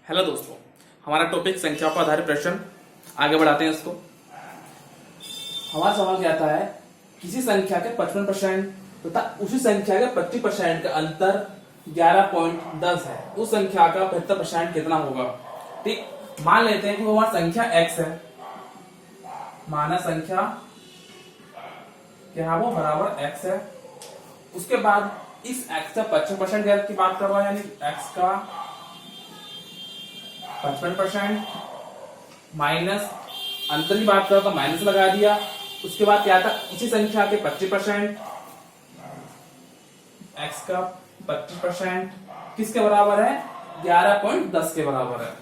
Hello दोस्तों, हमारा topic संख्या पर आधारित प्रश्न। आगे बढ़ाते हैं इसको। हमारा सवाल कहता है किसी संख्या के 55% तथा उसी संख्या के 25% का अंतर 11.10 है, उस संख्या का 75% कितना होगा। ठीक, मान लेते हैं कि वो हमारी संख्या x है। माना संख्या क्या है, वो बराबर x है। उसके बाद इस x का 55% की बात कर रहा है, यानी x का 55% माइनस अंतर की बात करो तो माइनस लगा दिया। उसके बाद क्या था, इसी संख्या के 25%, x का 25% किसके बराबर है, 11.10 के बराबर है,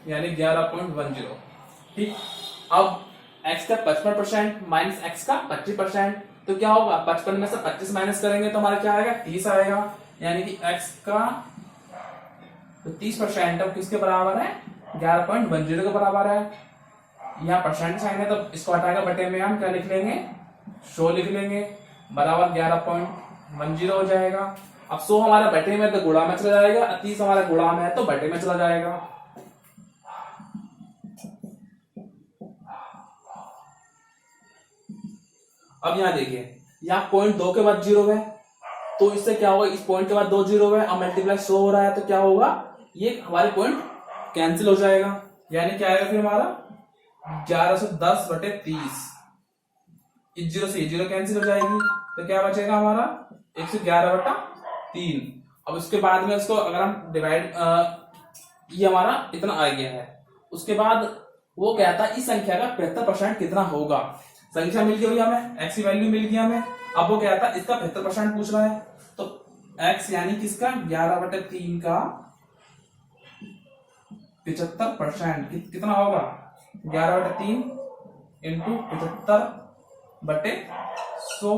यानी 11.10। ठीक, अब x का 55% माइनस x का 25%, तो क्या होगा, 55 में से 25 माइनस करेंगे तो हमारा क्या आएगा, 30 आएगा। यानी कि x का 30% अब किसके बराबर है, 11.10 के बराबर है। यहाँ परसेंट साइन है तो इसको हटाकर बटे में हम क्या लिख लेंगे, 100 लिख लेंगे, बराबर 11.10 हो जाएगा। अब 100 हमारा बटे में तो गुणा में चला जाएगा, 30 हमारा गुणा में है तो बटे में चला जाएगा। अब यहाँ देखिए, यहाँ पॉइंट 2 के बाद 0 है, तो इससे क्या होगा, इस पॉइंट के बाद 2 0 है, अब मल्टीप्लाई 100 हो रहा है तो क्या होगा, ये हमारे पॉइंट कैंसिल हो जाएगा। यानी क्या आएगा फिर हमारा 1110 बटे 30, इस 0 से 0 कैंसिल हो जाएगी, तो क्या बचेगा हमारा 111 बटा 3। अब उसके बाद में इसको अगर हम डिवाइड, ये हमारा इतना आ गया है। उसके बाद वो कहता है इस संख्या का 75% कितना होगा। संख्या मिल गई हमें, x की वैल्यू मिल गई हमें। अब वो कहता है इसका 75% पूछ रहा है, तो x यानी किसका 11 बटे 3 का 75% कितना होगा, 11 बटे 3 इंटू 75 बटे 100।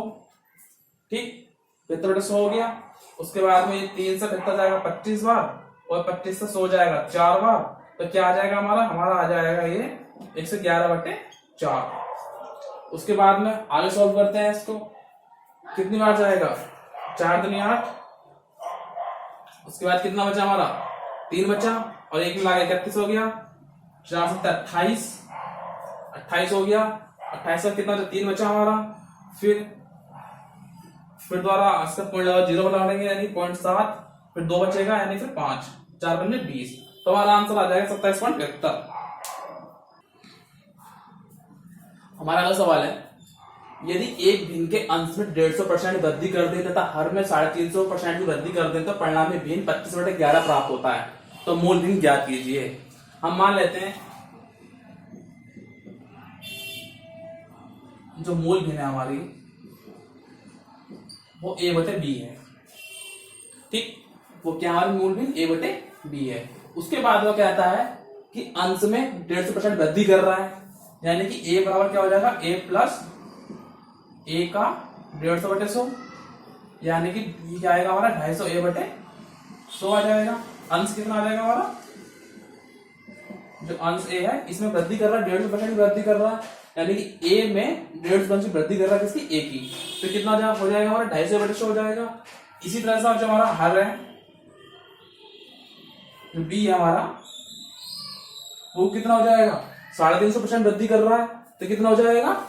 ठीक, 75 बटे 100 हो गया। उसके बाद में ये 3 से 75 जाएगा 25 बार, और 25 से 100 जाएगा 4 बार, तो क्या आ जाएगा हमारा आ जाएगा ये 111 बटे 4। उसके बाद में आगे सॉल्व करते हैं इसको, कितनी बार जाएगा, 4 दूनी 8। उसके बाद कितना बचा हमारा, 3 बचा, और 1 मिला के 31 हो गया, 4 से 28 हो गया। 28 से कितना बचा, 3 बचा हमारा। फिर दोबारा इसका पॉइंट लगा 0 बना लेंगे, यानी 0.7, फिर 2 बचेगा यानी फिर 5, 4 बने 20, तो हमारा आंसर आ जाएगा 27.75। हमारा अगला सवाल है, यदि एक भिन्न के अंश में 150% वृद्धि कर दें तथा हर में 350% की वृद्धि कर दें तो परिणामी भिन्न 25/11 प्राप्त होता है, तो मूल भिन्न ज्ञात कीजिए। हम मान लेते हैं जो मूल भिन्न है हमारी वो a बटे b है। ठीक, वो क्या हमारी मूल भिन्न a बटे b है। उसके बाद वो कहता है कि अंश में 150% वृद्धि कर रहा है, यानी कि a बराबर क्या हो जाएगा, a प्लस a का 150 बटे 100, यानी कि ये क्या आएगा हमारा 250 a बटे 100 आ जाएगा। अंश कितना आ जाएगा हमारा, जो अंश a है इसमें वृद्धि कर रहा है, 150% वृद्धि कर रहा है, यानी कि a में 150% वृद्धि कर रहा है किसकी, a की, तो कितना हो जाएगा हमारा 250 बटे 100 हो जाएगा। इसी तरह से जो हमारा हर है, जो b है हमारा, वो कितना हो जाएगा, 350% वृद्धि कर रहा है, तो कितना हो जाएगा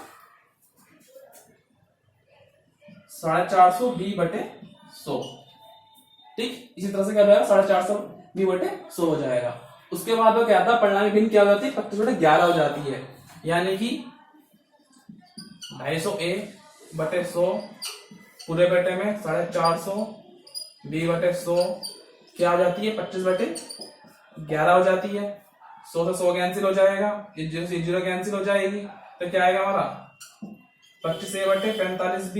450 b बटे 100। ठीक, इसी तरह से क्या हो जाएगा, 450 b बटे 100 हो जाएगा। उसके बाद वो क्या था, परिणामी भिन्न क्या हो जाती है, 25/11 हो जाती है, यानी कि 250 a बटे 100 पूरे बेटे में 450 b बटे 100 क्या हो जाती है, 25/11 हो जाती है। 100 से 100 कैंसिल हो जाएगा, 0 से 0 कैंसिल हो जाएगी, तो क्या आएगा हमारा 25a बटे 45 b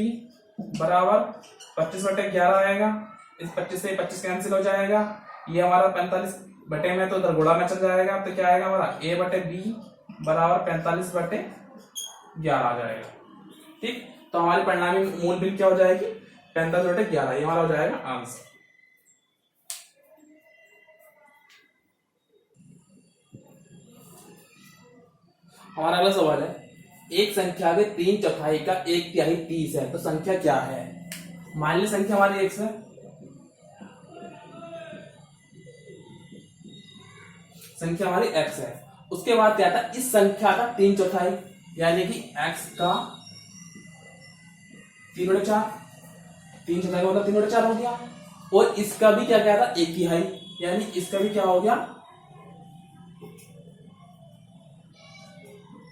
बराबर 25/11 आएगा। इस 25 से 25 कैंसिल हो जाएगा, ये हमारा 45 बटे में तो उधर गुणा में चल जाएगा, तो क्या आएगा हमारा a बटे b बराबर 45/11 आ जाएगा। ठीक, तो हमारी परिणामी मूल भिन्न क्या हो जाएगी, 45/11, ये हमारा हो जाएगा आंसर। हमारा अगला सवाल है, एक संख्या के 3/4 का 1/3 30 है, तो संख्या क्या है। मान ली संख्या हमारी x है, संख्या हमारी x है। उसके बाद क्या था, इस संख्या का 3/4 यानी कि x का 3/4, 3/4 का मतलब 3/4 हो गया। और इसका भी क्या था, 1/3 यानी इसका भी क्या हो गया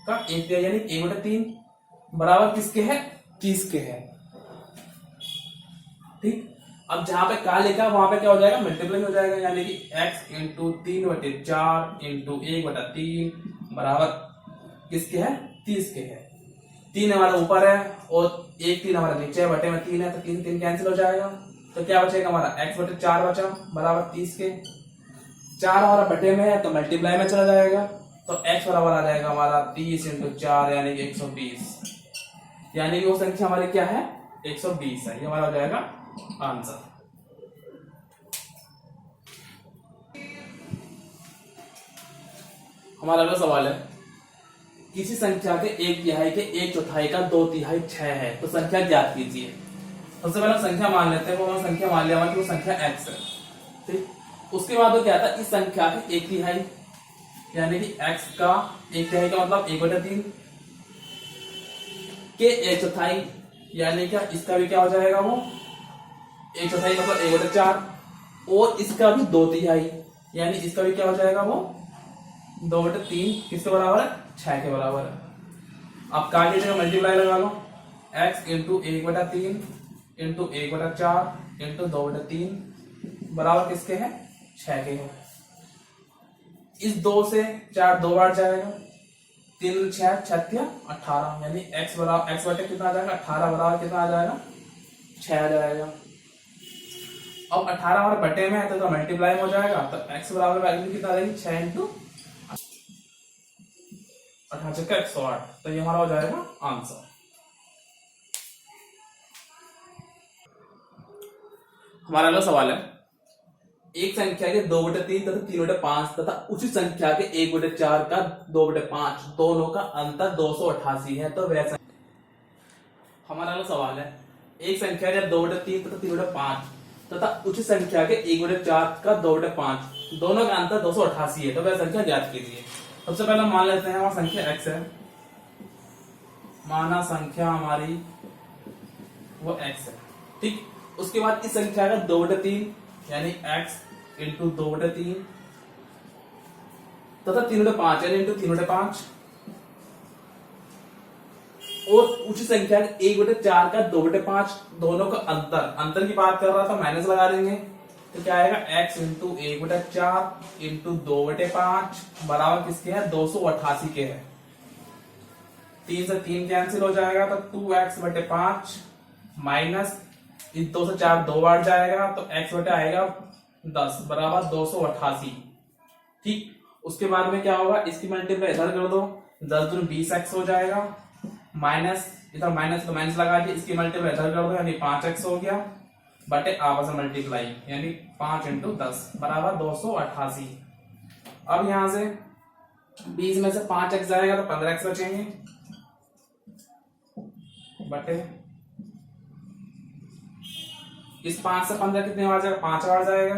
का 1/3 यानी 1/3 बराबर किसके है, 30 के है। ठीक, अब जहां पे का लिखा वहां पे क्या हो जाएगा, मल्टीप्लाई हो जाएगा, यानी कि x इंटू 3/4 इंटू 1/3 बराबर किसके है, 30 के है। 3 हमारा ऊपर है और 1 3 हमारा नीचे है, बटे में 3 है तो 3 3 कैंसिल हो जाएगा। तो क्या बचेगा हमारा x/4 बचा बराबर 30 के। 4 हमारा बटे में है तो मल्टीप्लाई में चला जाएगा, तो x बराबर आ जाएगा हमारा 30 इंटू 4 यानी कि 120, यानी कि वो संख्या हमारी क्या है, 120 है। ये हमारा हो जाएगा आंसर। हमारा अगला सवाल है, किसी संख्या के 1/3 के 1/4 का 2/3 6 है तो संख्या ज्ञात कीजिए। सबसे पहले संख्या मान लेते हैं, वो संख्या मान लिया कि वो संख्या x है। ठीक, उसके बाद वो क्या था, इस संख्या के 1/3 यानी कि x का 1/3 का मतलब 1/3 के 1/4 यानी क्या, इसका भी क्या हो जाएगा वो 1/4 मतलब 1/4 और इसका भी 2/3 यानी इसका भी क्या हो जाएगा वो 2/3 किसके बराबर है, 6 के बराबर है। अब का की जगह मल्टीप्लाई लगा लो, x इंटू 1/3 इंटू 1/4 इंटू 2/3 बराबर किसके है, 6 के है। इस 2 से 4 2 बार जाएगा, 3 6 6 18 यानी x बराबर x बटे कितना आ जाएगा, 18 बराबर कितना आ जाएगा, 6 आ जाएगा। अब 18 हमारे बटे में है तो मल्टीप्लाई हो जाएगा, तो x बराबर वैल्यू कितना आ जाएगी, 6 इंटू 18 का 108, तो ये हमारा हो जाएगा आंसर। हमारा अगला सवाल है, एक संख्या के 2/3 तथा 3/5 तथा उसी संख्या के 1/4 का 2/5 दोनों का अंतर 288 है तो वह। हमारा अगला सवाल है, एक संख्या के 2/3 तथा 3/5 तथा उसी संख्या के 1/4 का 2/5 दोनों का अंतर 288 है तो वह संख्या ज्ञात कीजिए। सबसे पहले मान लेते हैं हमारी संख्या x है, माना संख्या हमारी वो x है। ठीक, उसके बाद इस संख्या का 2/3 यानी x इंटू 2/3 तथा 3/5 यानी इंटू 3/5 और उसी संख्या के 1/4 का 2/5 दोनों का अंतर की बात कर रहा था, माइनस लगा देंगे तो क्या आएगा, x इंटू 1/4 इंटू 2/5 बराबर किसके है, 288 के है। 3 से 3 कैंसिल हो जाएगा तो 2x/5 माइनस 2 से 4 2 बार जाएगा तो x बटे आएगा 10 बराबर 288। ठीक, उसके बाद में क्या होगा, इसकी मल्टीप्लाई इधर कर दो, 10 दूनी 20x हो जाएगा, माइनस इधर माइनस तो माइनस लगा के इसकी मल्टीप्लाई इधर कर दो यानी 5x हो गया, बटे आपस में मल्टीप्लाई यानी 5 इंटू 10 बराबर 288। अब यहां से 20 में से 5x जाएगा तो 15x बचेंगे, बटे इस 5 से 15 कितने बार जाएगा, 5 बार जाएगा,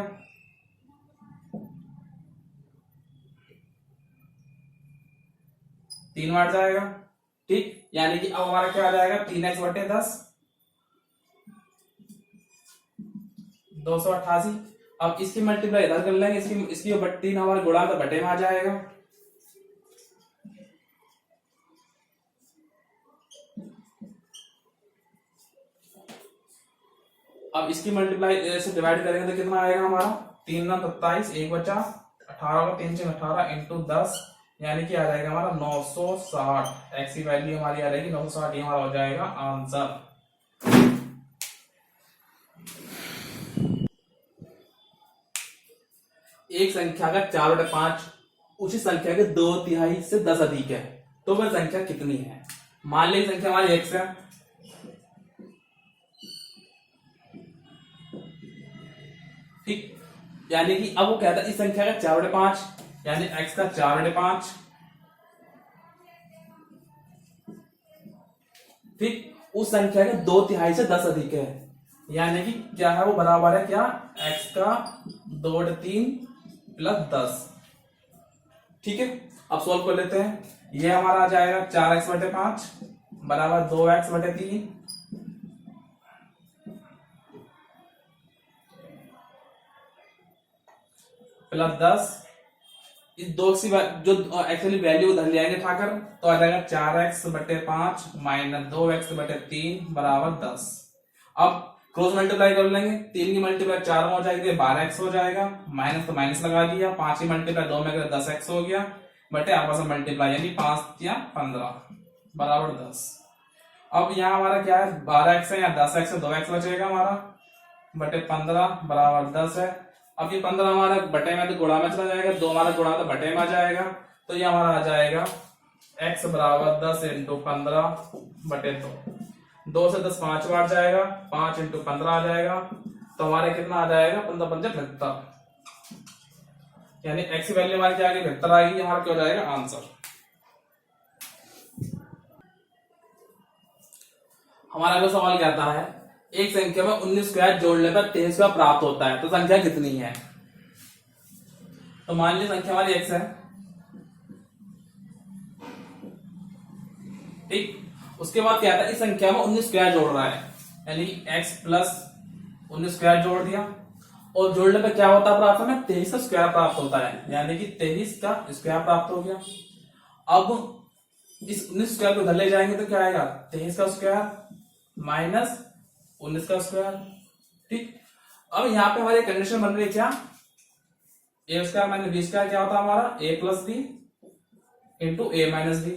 तीन बार जाएगा। ठीक, यानी कि अब हमारा क्या आ जाएगा, 3x बटे 10 288। अब इसकी मल्टीप्लाई इधर कर लेंगे, इसकी 3 हमारे गुणा तो बटे में आ जाएगा, अब इसकी मल्टीप्लाई से डिवाइड करेंगे तो कितना आएगा हमारा, 3 9 27 1 बचा 18 का 3 6 18 इंटू 10 यानी कि आ जाएगा हमारा 960। एक्स की वैल्यू हमारी आ जाएगी 960, ये हमारा हो जाएगा आंसर। एक संख्या का 4/5 उसी संख्या के 2/3 से 10 अधिक है तो वह संख्या कितनी है। मान ली संख्या हमारी x है, ठीक, यानी कि अब वो कहता है इस संख्या का 4/5 यानी x का 4/5, ठीक, उस संख्या के 2/3 से 10 अधिक है यानी कि क्या है वो बराबर है क्या, x का 2/3 प्लस 10 ठीक है, अब सॉल्व कर लेते हैं। ये हमारा आ जाएगा 4x/5 बराबर 2x/3 प्लस 10। इस दो की जो एक्चुअली वैल्यू उधर ले आएंगे उठाकर, तो आ जाएगा 4x/5 माइनस 2x/3 बराबर 10। अब क्रॉस मल्टीप्लाई कर लेंगे, 3 की मल्टीप्लाई 4 में हो जाएगी, 12x हो जाएगा, माइनस तो माइनस लगा दिया, 5 की मल्टीप्लाई 2 में करें 10x हो गया, बटे आपस में मल्टीप्लाई यानी 5 या 15 बराबर 10। अब यहाँ हमारा क्या है, 12x है या 10x है, 2x बचेगा हमारा, बटे 15 बराबर 10 है। अब ये 15 हमारा बटे में तो गुणा में चला जाएगा, 2 हमारा गुणा तो बटे में आ जाएगा, तो ये हमारा आ जाएगा x बराबर 10 इंटू 15 बटे 2 से 10 5 बार जाएगा, 5 इंटू 15 आ जाएगा, तो हमारे कितना आ जाएगा 15 पंजे 75, यानी x की वैल्यू हमारी क्या आएगी 75 आएगी, हमारा क्या हो जाएगा आंसर। हमारा अगला सवाल कहता है एक संख्या में 19 स्क्वायर जोड़ने पर 23 स्क्वायर प्राप्त होता है, तो संख्या कितनी है। तो मान लीजिए संख्या हमारी x है, ठीक। उसके बाद क्या है, इस संख्या में 19 स्क्वायर जोड़ रहा है, यानी x प्लस 19 स्क्वायर जोड़ दिया, और जोड़ने पर क्या होता है प्राप्त में 23 का स्क्वायर प्राप्त होता है, यानी कि 23 का स्क्वायर प्राप्त हो गया। अब इस 19 स्क्वायर को उधर ले जाएंगे तो क्या आएगा 23 का स्क्वायर माइनस 19 का स्क्वायर, ठीक। अब यहाँ पे हमारी कंडीशन बन रही है क्या, ए स्क्वायर माइनस बी स्क्वायर क्या होता है हमारा ए प्लस बी इंटू ए माइनस बी,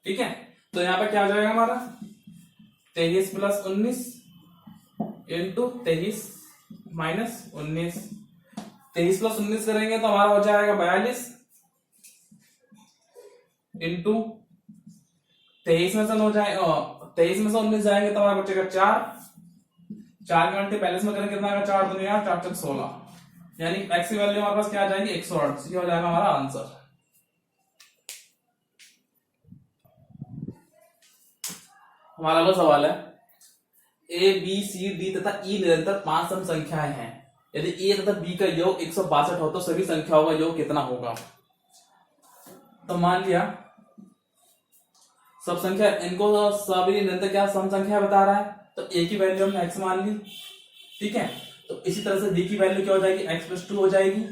ठीक है। तो यहाँ पे क्या हो जाएगा हमारा 23 प्लस 19 इंटू 23 माइनस 19, 23 प्लस 19 करेंगे तो हमारा हो जाएगा 42 इंटू 23 में से हो जाएगा 23 में से 19 जाएंगे तो हमारा बचेगा 4 के घंटे पहले में करेंगे कितना आएगा 4 दुनिया 4 तक 16, यानी x की वैल्यू हमारे पास क्या आ जाएगी 108, ये हो जाएगा हमारा आंसर। हमारा अगला सवाल है ए बी सी डी तथा ई निरंतर 5 सम संख्याएं हैं, यदि ए तथा बी का योग 162 हो तो सभी संख्याओं का योग कितना होगा। तो मान लिया सब संख्या इनको सभी निरंतर क्या सम संख्या बता रहा है, तो a की वैल्यू हमने x मान ली, ठीक है। तो इसी तरह से b की वैल्यू क्या हो जाएगी x प्लस 2 हो जाएगी,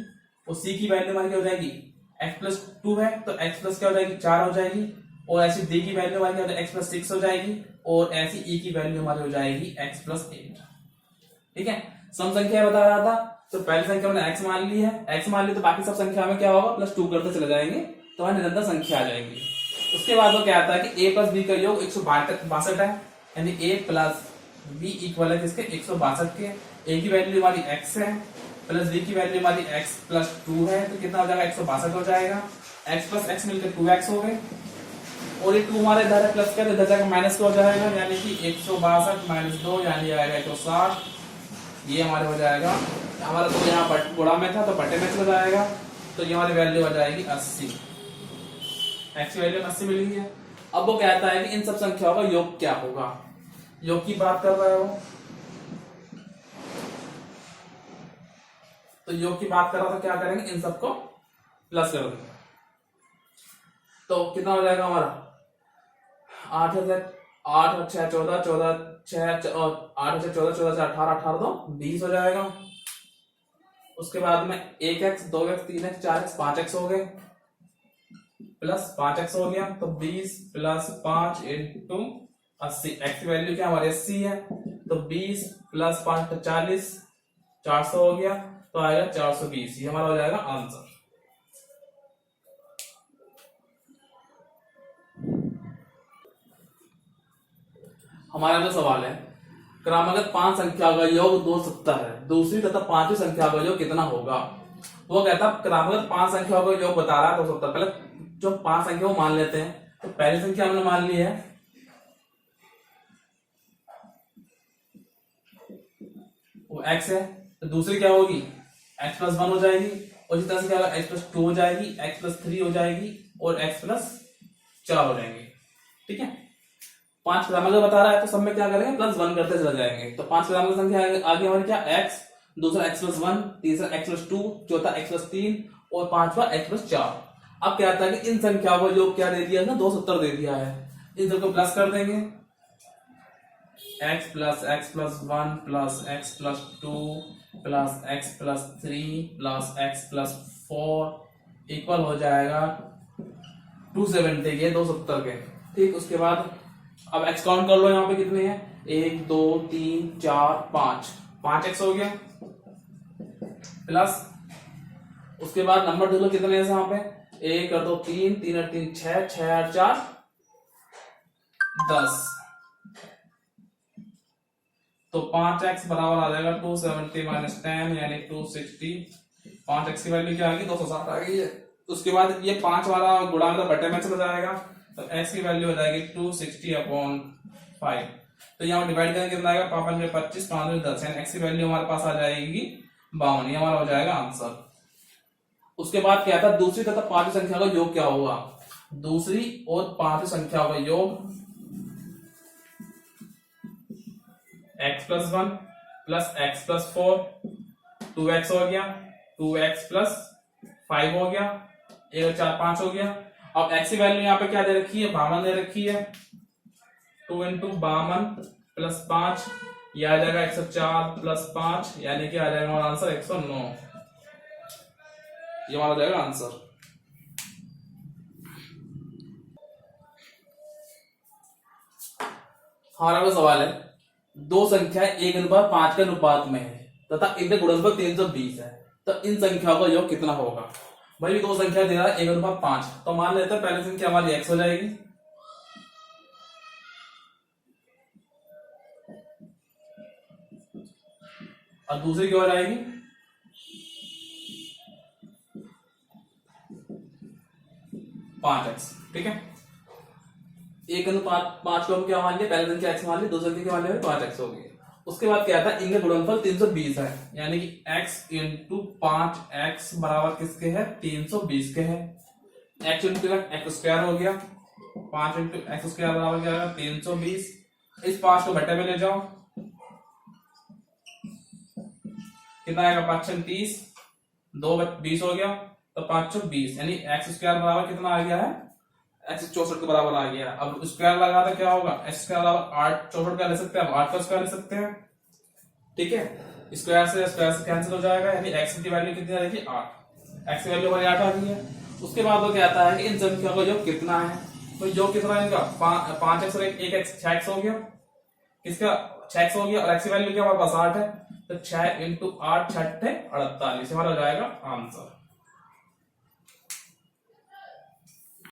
और c की वैल्यू हमारी क्या हो जाएगी x प्लस 2 है तो x प्लस क्या हो जाएगी 4 हो जाएगी, और ऐसी d की वैल्यू हमारी क्या हो जाएगी x प्लस 6 हो जाएगी, और ऐसी e की वैल्यू हमारी हो जाएगी x प्लस 8, ठीक है। सम संख्या बता रहा था, तो पहली संख्या हमने x मान ली है, x मान ली तो बाकी सब संख्या में क्या होगा प्लस 2 करते चले जाएंगे तो हमारी निरंतर संख्या आ जाएगी। उसके बाद वो क्या आता है कि a प्लस बी का योग 162 है, यानी a प्लस बी इक्वल है किसके 162 के, a की वैल्यू हमारी x है प्लस b की वैल्यू हमारी x प्लस 2 है, तो कितना हो जाएगा 162 हो जाएगा, x प्लस x मिलकर 2x हो गए, और ये 2 हमारे इधर है प्लस कर इधर जाकर माइनस का हो जाएगा, यानी कि 162 माइनस 2 यानी आएगा 160, ये हमारे हो जाएगा हमारा तो यहाँ गुणा में था तो बटे में चला जाएगा, तो ये हमारी वैल्यू हो जाएगी 80, x की वैल्यू 80 मिल गई है। अब वो कहता है कि इन सब संख्याओं का योग क्या होगा, योग की बात कर रहा है वो, तो योग की बात कर रहा था, क्या करेंगे इन सबको प्लस कर देंगे, तो कितना हो जाएगा हमारा 8 8 6 14 14 6 8 6 14 14 से 18 18 तो 20 हो जाएगा। उसके बाद में 1x 2x 3x 4x 5x हो गए, प्लस 5x हो गया, तो 20 प्लस 5 इंटू 80, x की वैल्यू क्या हमारी 80 है, तो 20 प्लस 5 तो 40 400 हो गया, तो आएगा 420, ये हमारा हो जाएगा आंसर। हमारा जो सवाल है क्रमागत 5 संख्या का योग 270 है, दूसरी तथा 5वीं संख्या का योग कितना होगा। वो कहता है क्रमागत 5 संख्या का योग बता रहा है 270, पहले जो 5 संख्या वो मान लेते हैं, तो पहली संख्या हमने मान ली है वो x है, तो दूसरी क्या होगी x प्लस 1 हो जाएगी, और इसी तरह से क्या होगा x प्लस 2 हो जाएगी, x प्लस 3 हो जाएगी, और x प्लस 4 हो जाएंगे, ठीक है। 5 क्रमागत बता रहा है तो सब में क्या करेंगे प्लस 1 करते चले जाएंगे, तो 5 क्रमागत संख्या आगे हमारी क्या x, दूसरा x प्लस 1, तीसरा x प्लस 2, चौथा x प्लस 3 और पांचवा x प्लस 4। अब क्या आता है कि इन संख्याओं को योग क्या दे दिया है ना, 270 दे दिया है। इन सबको प्लस कर देंगे, x plus 1 plus x plus 2 plus x plus 3 plus x plus 4 equal हो जाएगा 270 के 270 के। ठीक, उसके बाद अब x काउंट कर लो, यहाँ पे कितने हैं, 1 2 3 4 5 x हो गया, प्लस उसके बाद नंबर देख लो कितने हैं यहाँ पे, 1 और 2 3 3 और 3 6 6 और 4 10, तो 5x बराबर आ जाएगा 270 माइनस 10 यानी 260। 5x की वैल्यू क्या आ गई, 260 आ गई है। उसके बाद ये 5 वाला गुणा में बटे में चला जाएगा, तो x की वैल्यू हो जाएगी 260/5। तो यहाँ डिवाइड करेंगे कितना आएगा, 5 में 25 5 में 10 यानी x की वैल्यू हमारे पास आ जाएगी 52। ये हमारा हो जाएगा आंसर। उसके बाद क्या था, दूसरी तथा पांचवी संख्या का योग क्या होगा, दूसरी और पांचवी संख्या का योग x plus 1 plus x plus 4 2x हो गया, 2x प्लस 5 हो गया, 1 और 4 5 हो गया। अब x की वैल्यू यहाँ पे क्या दे रखी है, 52 दे रखी है, 2 इंटू 52 प्लस 5 ये आ जाएगा 104 प्लस 5 यानी कि आ जाएगा हमारा आंसर 109। ये हमारा जाएगा आंसर। हमारा वो सवाल है, दो संख्या 1:5 के अनुपात में है तथा इनका गुणनफल 320 है, तो इन संख्याओं का योग कितना होगा। भाई दो संख्या दे रहा है 1:5, तो मान लेते हैं पहली संख्या हमारी x हो जाएगी, और दूसरी क्या हो जाएगी, 5x। ठीक है, 1:5 को हम क्या मान लिया, पहले संख्या x मान लिया, दूसरी संख्या क्या मान लिया, 5x हो गई। उसके बाद क्या था, इनका गुणनफल 320 है, यानी कि x इंटू 5x बराबर किसके है, 320 के है। x इंटू एक्स स्क्वायर हो गया, 5 इंटू एक्स स्क्वायर बराबर क्या है, 320। इस 5 को बटे में ले जाओ, कितना आएगा, 5 6 30, 2 20 हो गया, तो 5 6 20 यानी एक्स स्क्वायर बराबर कितना आ गया है, x 64 के बराबर आ गया। अब स्क्वायर लगा तो क्या होगा, x स्क्वायर बराबर 8, 64 का ले सकते हैं, अब 8 का स्क्वायर ले सकते हैं। ठीक है, स्क्वायर से कैंसिल हो जाएगा, यानी x की वैल्यू कितनी आ जाएगी, 8। x की वैल्यू हमारी 8 आ गई है। उसके बाद वो कहता है कि इन संख्या का योग कितना है, तो योग कितना है इनका, 5x और 1x 6x हो गया, किसका 6x हो गया, और x की वैल्यू क्या हमारे पास 8 है, तो 6 इंटू 8 6 48 हमारा हो जाएगा आंसर।